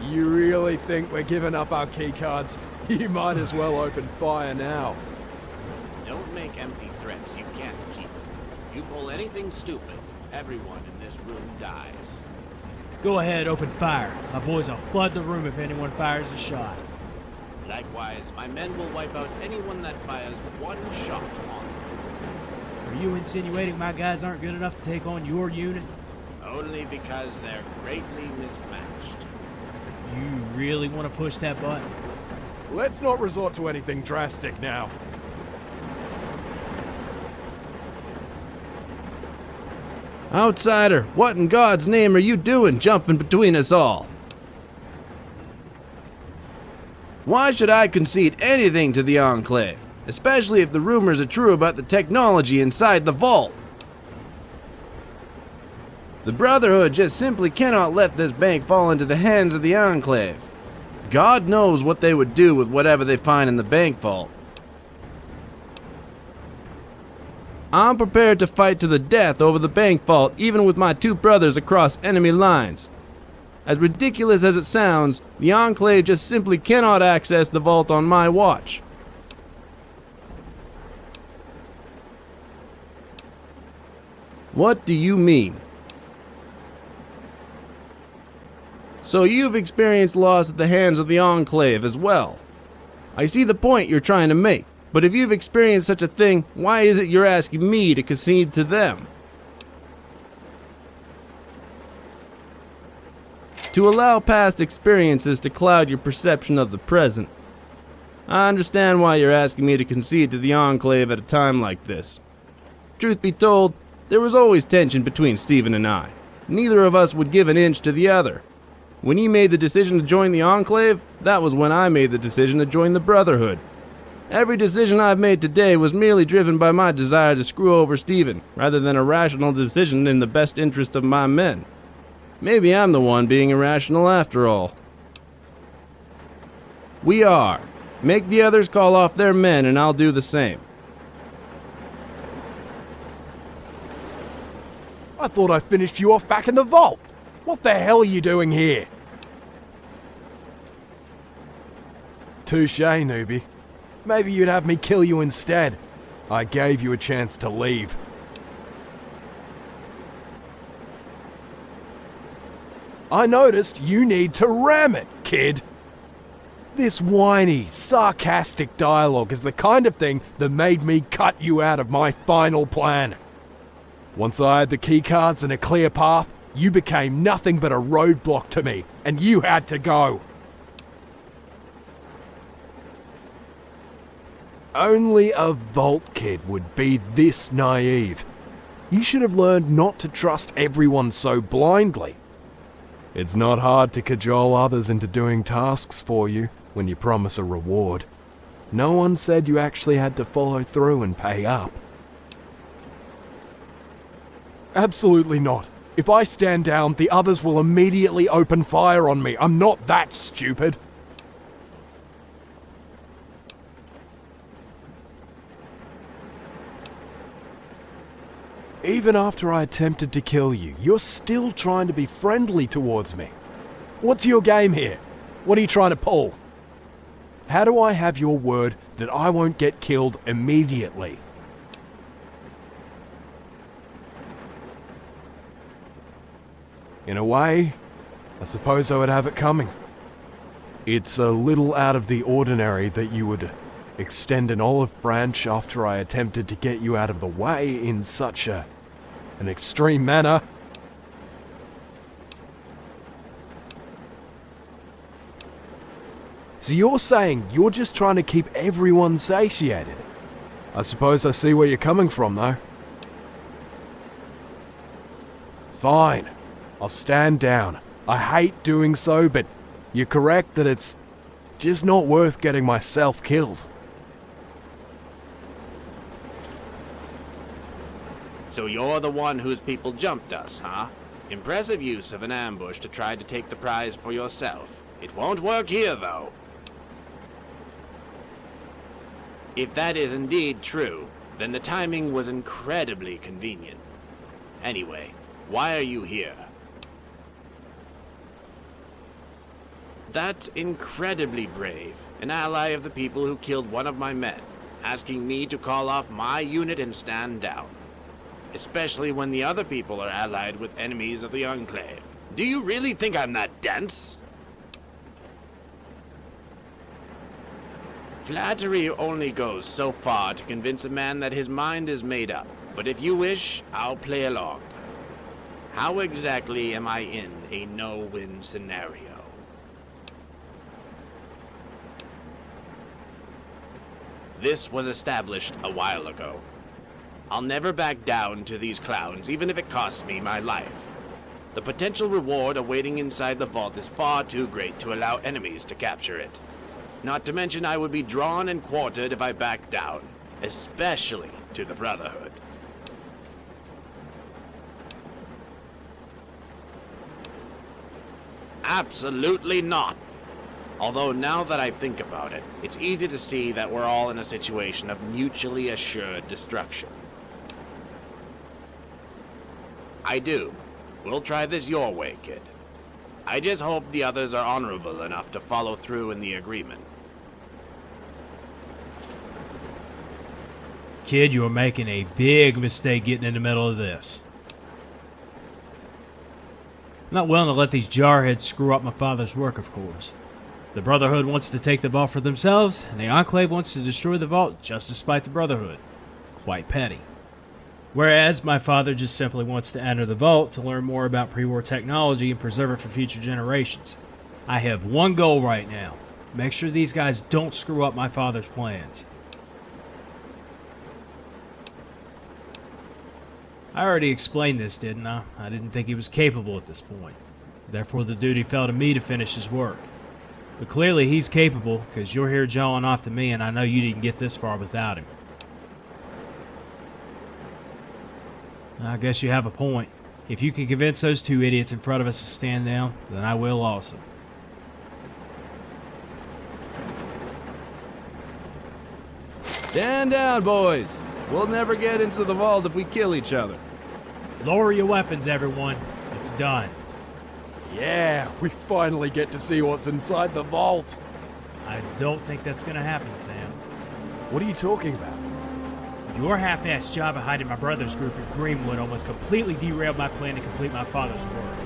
You really think we're giving up our keycards? You might as well open fire now. Don't make empty threats you can't keep. You pull anything stupid, everyone in this room dies. Go ahead, open fire. My boys will flood the room if anyone fires a shot. Likewise, my men will wipe out anyone that fires one shot on them. Are you insinuating my guys aren't good enough to take on your unit? Only because they're greatly mismatched. You really want to push that button? Let's not resort to anything drastic now. Outsider, what in God's name are you doing jumping between us all? Why should I concede anything to the Enclave, especially if the rumors are true about the technology inside the vault? The Brotherhood just simply cannot let this bank fall into the hands of the Enclave. God knows what they would do with whatever they find in the bank vault. I'm prepared to fight to the death over the bank vault, even with my two brothers across enemy lines. As ridiculous as it sounds, the Enclave just simply cannot access the vault on my watch. What do you mean? So you've experienced loss at the hands of the Enclave as well. I see the point you're trying to make, but if you've experienced such a thing, why is it you're asking me to concede to them? To allow past experiences to cloud your perception of the present. I understand why you're asking me to concede to the Enclave at a time like this. Truth be told, there was always tension between Stephen and I. Neither of us would give an inch to the other. When he made the decision to join the Enclave, that was when I made the decision to join the Brotherhood. Every decision I've made today was merely driven by my desire to screw over Stephen, rather than a rational decision in the best interest of my men. Maybe I'm the one being irrational after all. We are. Make the others call off their men and I'll do the same. I thought I finished you off back in the vault. What the hell are you doing here? Touche, newbie. Maybe you'd have me kill you instead. I gave you a chance to leave. I noticed you need to ram it, kid. This whiny, sarcastic dialogue is the kind of thing that made me cut you out of my final plan. Once I had the keycards and a clear path, you became nothing but a roadblock to me, and you had to go. Only a vault kid would be this naive. You should have learned not to trust everyone so blindly. It's not hard to cajole others into doing tasks for you when you promise a reward. No one said you actually had to follow through and pay up. Absolutely not. If I stand down, the others will immediately open fire on me. I'm not that stupid. Even after I attempted to kill you, you're still trying to be friendly towards me. What's your game here? What are you trying to pull? How do I have your word that I won't get killed immediately? In a way, I suppose I would have it coming. It's a little out of the ordinary that you would extend an olive branch after I attempted to get you out of the way in such an extreme manner. So you're saying you're just trying to keep everyone satiated? I suppose I see where you're coming from, though. Fine. I'll stand down. I hate doing so, but you're correct that it's just not worth getting myself killed. So you're the one whose people jumped us, huh? Impressive use of an ambush to try to take the prize for yourself. It won't work here, though. If that is indeed true, then the timing was incredibly convenient. Anyway, why are you here? That's incredibly brave. An ally of the people who killed one of my men, asking me to call off my unit and stand down. Especially when the other people are allied with enemies of the Enclave. Do you really think I'm that dense? Flattery only goes so far to convince a man that his mind is made up. But if you wish, I'll play along. How exactly am I in a no-win scenario? This was established a while ago. I'll never back down to these clowns, even if it costs me my life. The potential reward awaiting inside the vault is far too great to allow enemies to capture it. Not to mention I would be drawn and quartered if I backed down, especially to the Brotherhood. Absolutely not. Although now that I think about it, it's easy to see that we're all in a situation of mutually assured destruction. I do. We'll try this your way, kid. I just hope the others are honorable enough to follow through in the agreement. Kid, you are making a big mistake getting in the middle of this. I'm not willing to let these jarheads screw up my father's work, of course. The Brotherhood wants to take the vault for themselves, and the Enclave wants to destroy the vault just to spite the Brotherhood. Quite petty. Whereas my father just simply wants to enter the vault to learn more about pre-war technology and preserve it for future generations. I have one goal right now. Make sure these guys don't screw up my father's plans. I already explained this, didn't I? I didn't think he was capable at this point. Therefore, the duty fell to me to finish his work. But clearly he's capable, because you're here jawing off to me, and I know you didn't get this far without him. I guess you have a point. If you can convince those two idiots in front of us to stand down, then I will also. Stand down, boys. We'll never get into the vault if we kill each other. Lower your weapons, everyone. It's done. Yeah, we finally get to see what's inside the vault. I don't think that's gonna happen, Sam. What are you talking about? Your half-assed job of hiding my brother's group in Greenwood almost completely derailed my plan to complete my father's work.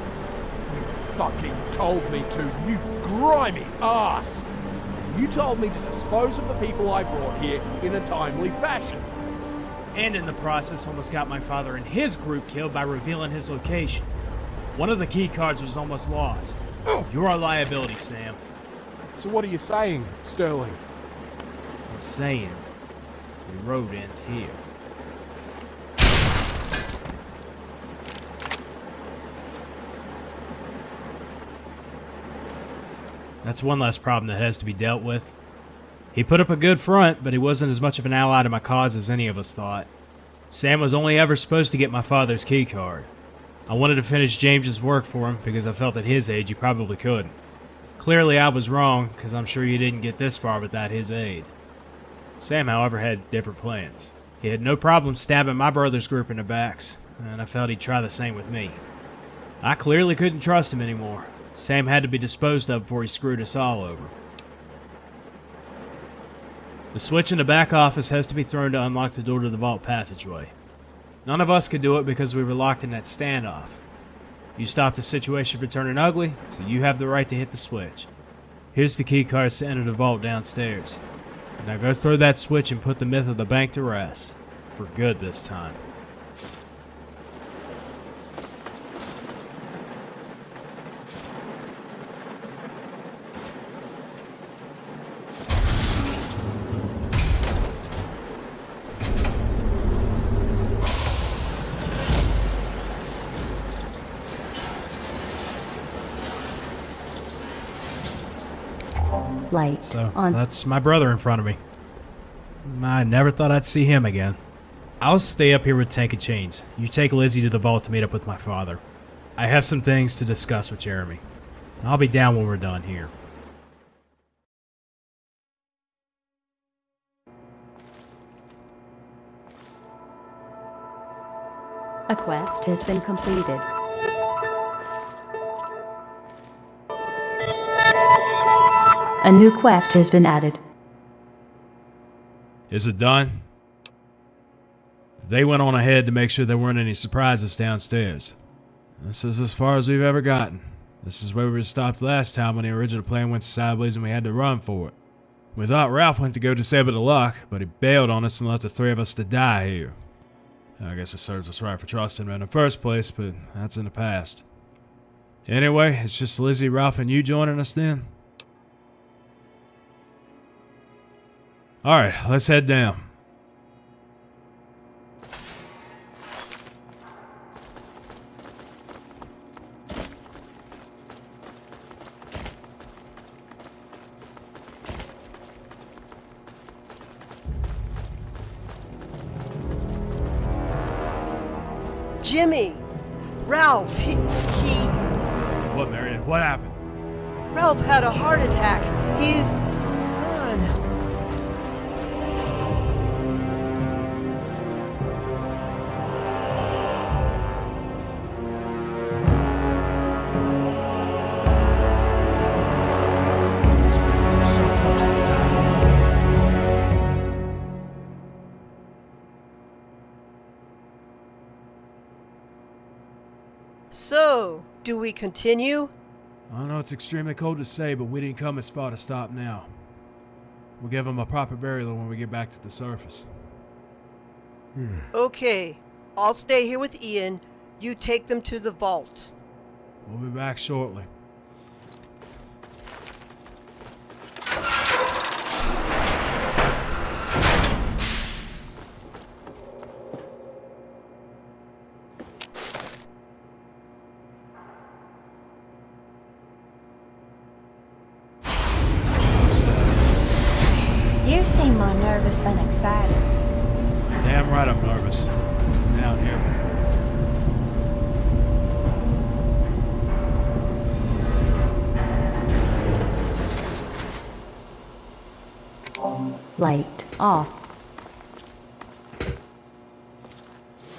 You fucking told me to, you grimy ass! You told me to dispose of the people I brought here in a timely fashion. And in the process almost got my father and his group killed by revealing his location. One of the key cards was almost lost. You're a liability, Sam. So what are you saying, Sterling? I'm saying the road ends here. That's one less problem that has to be dealt with. He put up a good front, but he wasn't as much of an ally to my cause as any of us thought. Sam was only ever supposed to get my father's key card. I wanted to finish James's work for him because I felt at his age he probably couldn't. Clearly I was wrong, because I'm sure you didn't get this far without his aid. Sam, however, had different plans. He had no problem stabbing my brother's group in the backs, and I felt he'd try the same with me. I clearly couldn't trust him anymore. Sam had to be disposed of before he screwed us all over. The switch in the back office has to be thrown to unlock the door to the vault passageway. None of us could do it because we were locked in that standoff. You stopped the situation from turning ugly, so you have the right to hit the switch. Here's the key cards to enter the vault downstairs. Now go throw that switch and put the myth of the bank to rest. For good this time. Light So, on. that's my brother in front of me. I never thought I'd see him again. I'll stay up here with Tank and Chains. You take Lizzie to the vault to meet up with my father. I have some things to discuss with Jeremy. I'll be down when we're done here. A quest has been completed. A new quest has been added. Is it done? They went on ahead to make sure there weren't any surprises downstairs. This is as far as we've ever gotten. This is where we were stopped last time when the original plan went sideways and we had to run for it. We thought Ralph went to go disable the lock, but he bailed on us and left the three of us to die here. I guess it serves us right for trusting him in the first place, but that's in the past. Anyway, it's just Lizzie, Ralph, and you joining us then? Alright, let's head down. Jimmy! Ralph, he... What, Marion? What happened? Ralph had a heart attack. He's... gone. So close this time. So, do we continue? I know it's extremely cold to say, but we didn't come as far to stop now. We'll give him a proper burial when we get back to the surface. Okay, I'll stay here with Ian. You take them to the vault. We'll be back shortly. You seem more nervous than excited. Damn right I'm nervous. Down here. Light off.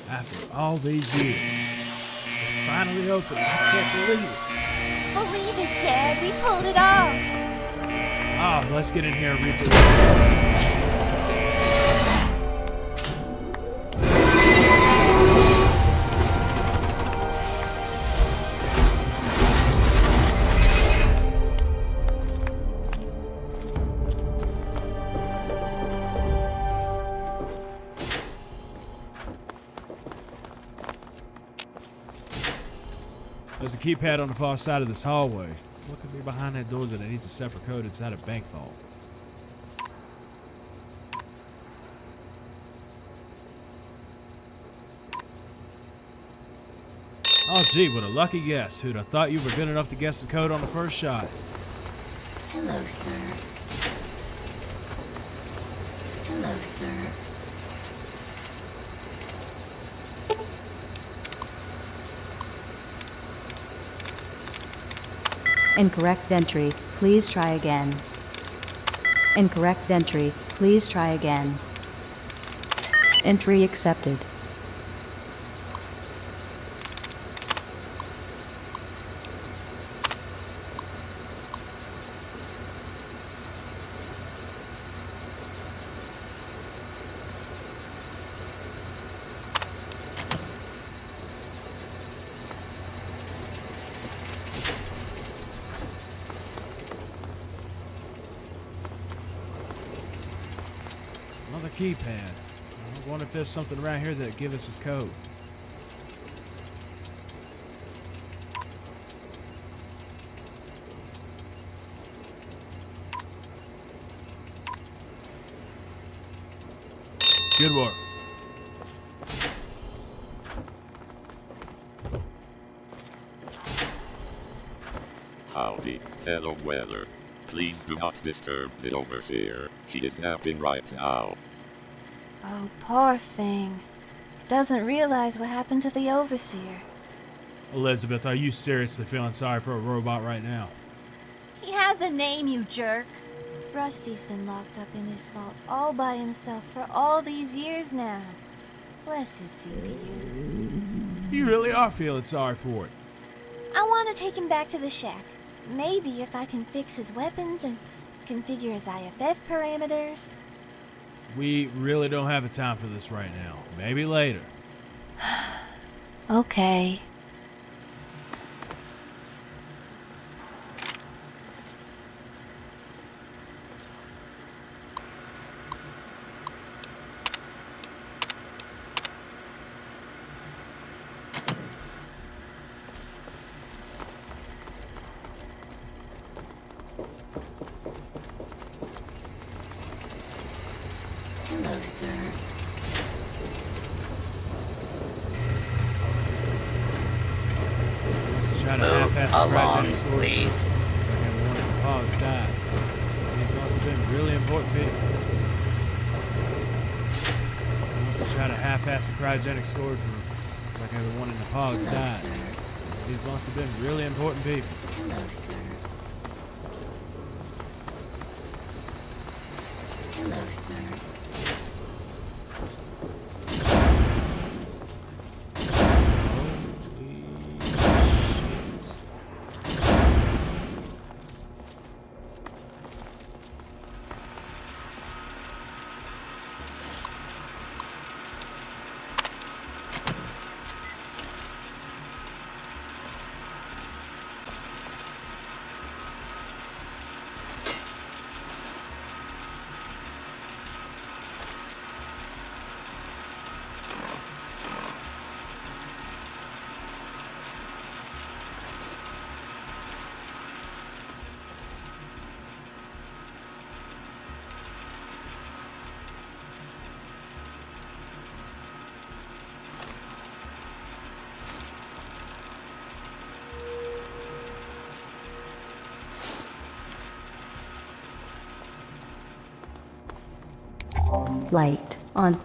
After all these years, it's finally open. I can't believe it. Believe it, Dad. We pulled it off. Ah, let's get in here and read the There's a keypad on the far side of this hallway. What could be behind that door that needs a separate code inside a bank vault? Oh gee, what a lucky guess. Who'd have thought you were good enough to guess the code on the first shot? Hello, sir. Hello, sir. Incorrect entry. Please try again. Incorrect entry. Please try again. Entry accepted. Another keypad. I wonder if there's something around here that give us his code. Good work. Howdy, fellow dweller. Please do not disturb the overseer. He is napping right now. Oh, poor thing. He doesn't realize what happened to the overseer. Elizabeth, are you seriously feeling sorry for a robot right now? He has a name, you jerk. Rusty's been locked up in his vault all by himself for all these years now. Bless his CPU. You really are feeling sorry for it. I want to take him back to the shack. Maybe if I can fix his weapons and configure his IFF parameters. We really don't have the time for this right now. Maybe later. Okay. Hello, sir. Let's try to half-ass the along, cryogenic storage. please. Looks like everyone in the pods died. These must have been really important people. Let's try to half-ass the cryogenic storage room. Looks like everyone in the pods Hello, died. sir. These must have been really important people. Hello, sir. Hello, sir. Holy shit. Light on.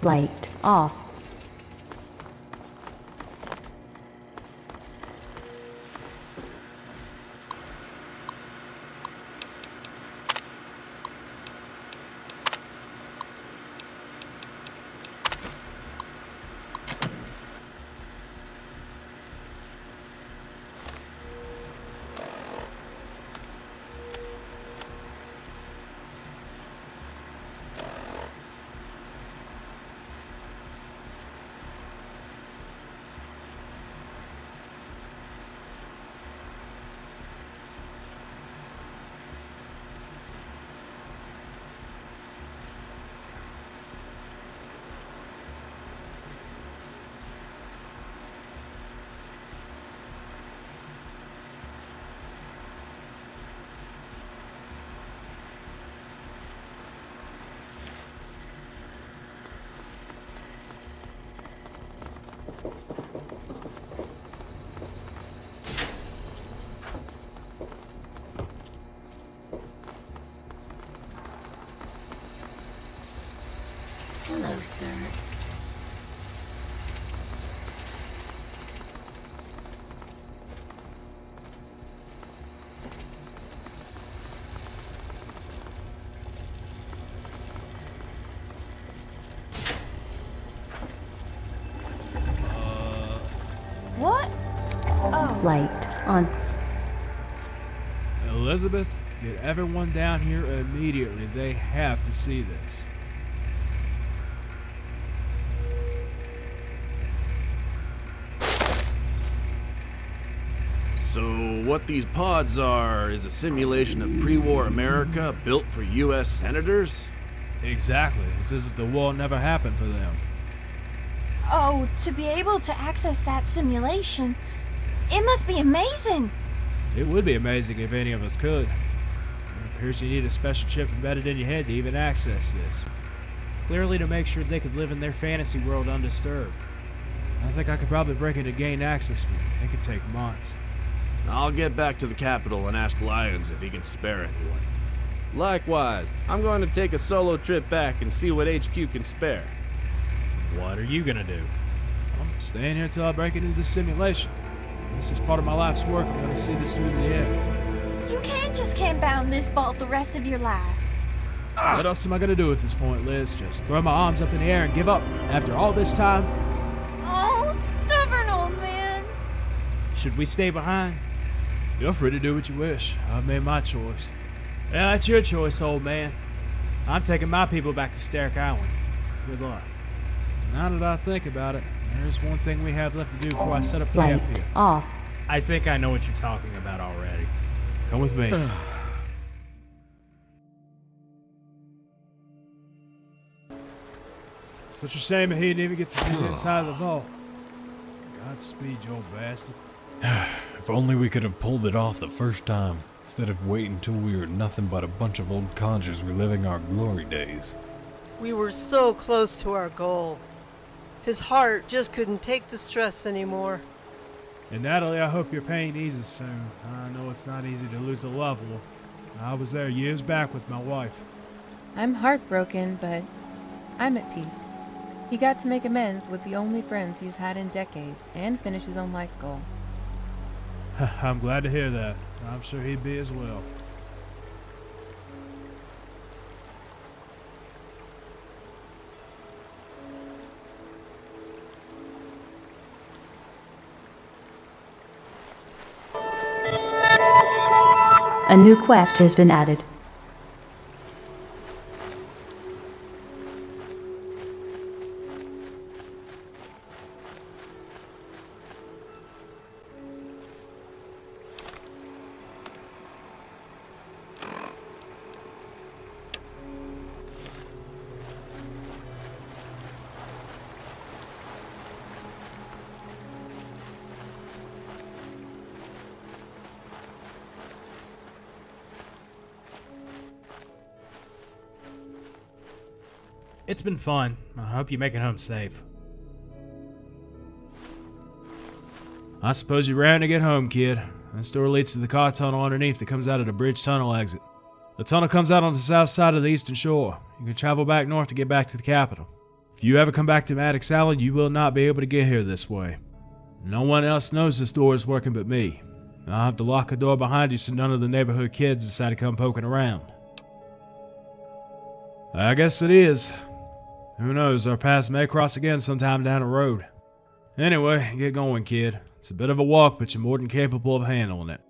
Light off. Hello, sir. What? Oh. Light on. Elizabeth, get everyone down here immediately. They have to see this. So, what these pods are is a simulation of pre-war America built for U.S. senators? Exactly. It's as if the war never happened for them. Oh, to be able to access that simulation, it must be amazing. It would be amazing if any of us could. It appears you need a special chip embedded in your head to even access this. Clearly to make sure they could live in their fantasy world undisturbed. I think I could probably break it to gain access, but it could take months. I'll get back to the Capitol and ask Lyons if he can spare anyone. Likewise, I'm going to take a solo trip back and see what HQ can spare. What are you gonna do? I'm staying here till I break into the simulation. This is part of my life's work. I'm gonna see this through to the end. You can't just camp out in this vault the rest of your life. What else am I gonna do at this point, Liz? Just throw my arms up in the air and give up after all this time? Oh, stubborn old man. Should we stay behind? You're free to do what you wish. I've made my choice. Yeah, that's your choice, old man. I'm taking my people back to Starrick Island. Good luck. Now that I think about it, there's one thing we have left to do before I set up camp Light here. off. I think I know what you're talking about already. Come with me. Such a shame that he didn't even get to see the inside of the vault. Godspeed, you old bastard. If only we could have pulled it off the first time, instead of waiting until we were nothing but a bunch of old conjures reliving our glory days. We were so close to our goal. His heart just couldn't take the stress anymore. And Natalie, I hope your pain eases soon. I know it's not easy to lose a loved one. I was there years back with my wife. I'm heartbroken, but I'm at peace. He got to make amends with the only friends he's had in decades and finish his own life goal. I'm glad to hear that. I'm sure he'd be as well. A new quest has been added. It's been fun. I hope you make it home safe. I suppose you're raring to get home, kid. This door leads to the car tunnel underneath that comes out of the bridge tunnel exit. The tunnel comes out on the south side of the eastern shore. You can travel back north to get back to the capital. If you ever come back to Maddox Island, you will not be able to get here this way. No one else knows this door is working but me. I'll have to lock the door behind you so none of the neighborhood kids decide to come poking around. I guess it is. Who knows, our paths may cross again sometime down the road. Anyway, get going, kid. It's a bit of a walk, but you're more than capable of handling it.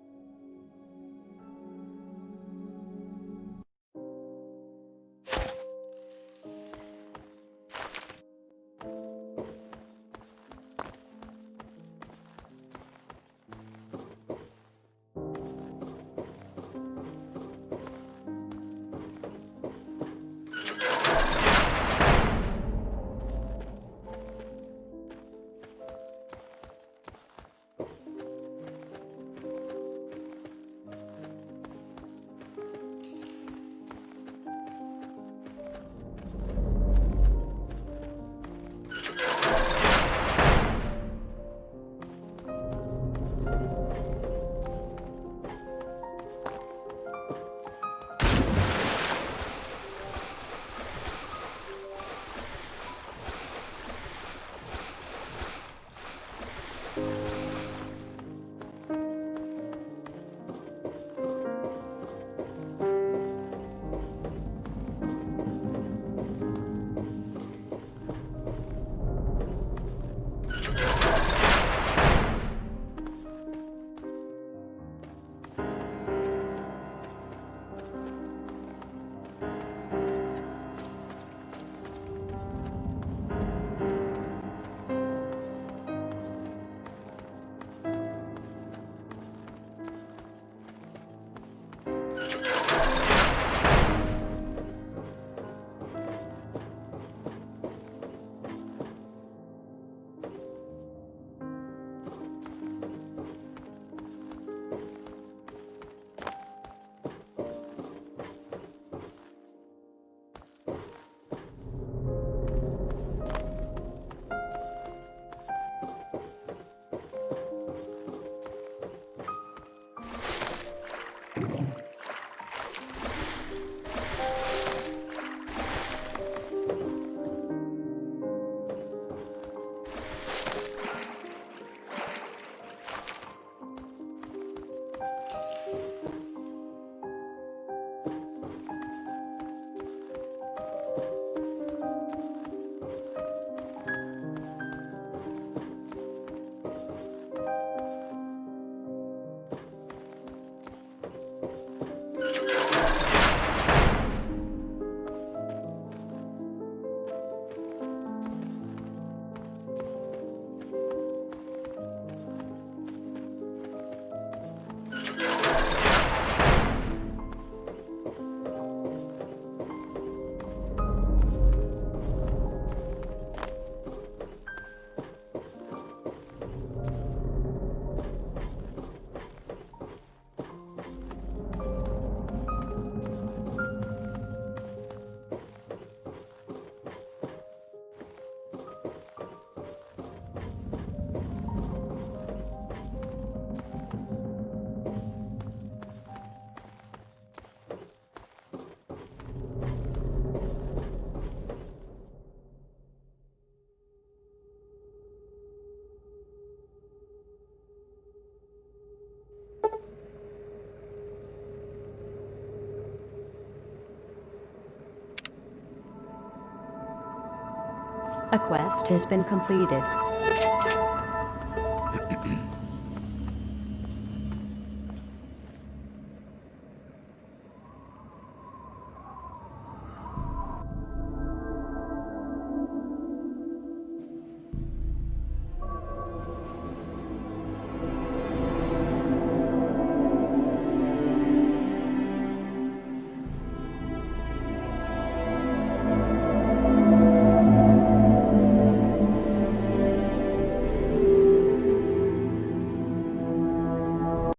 A quest has been completed.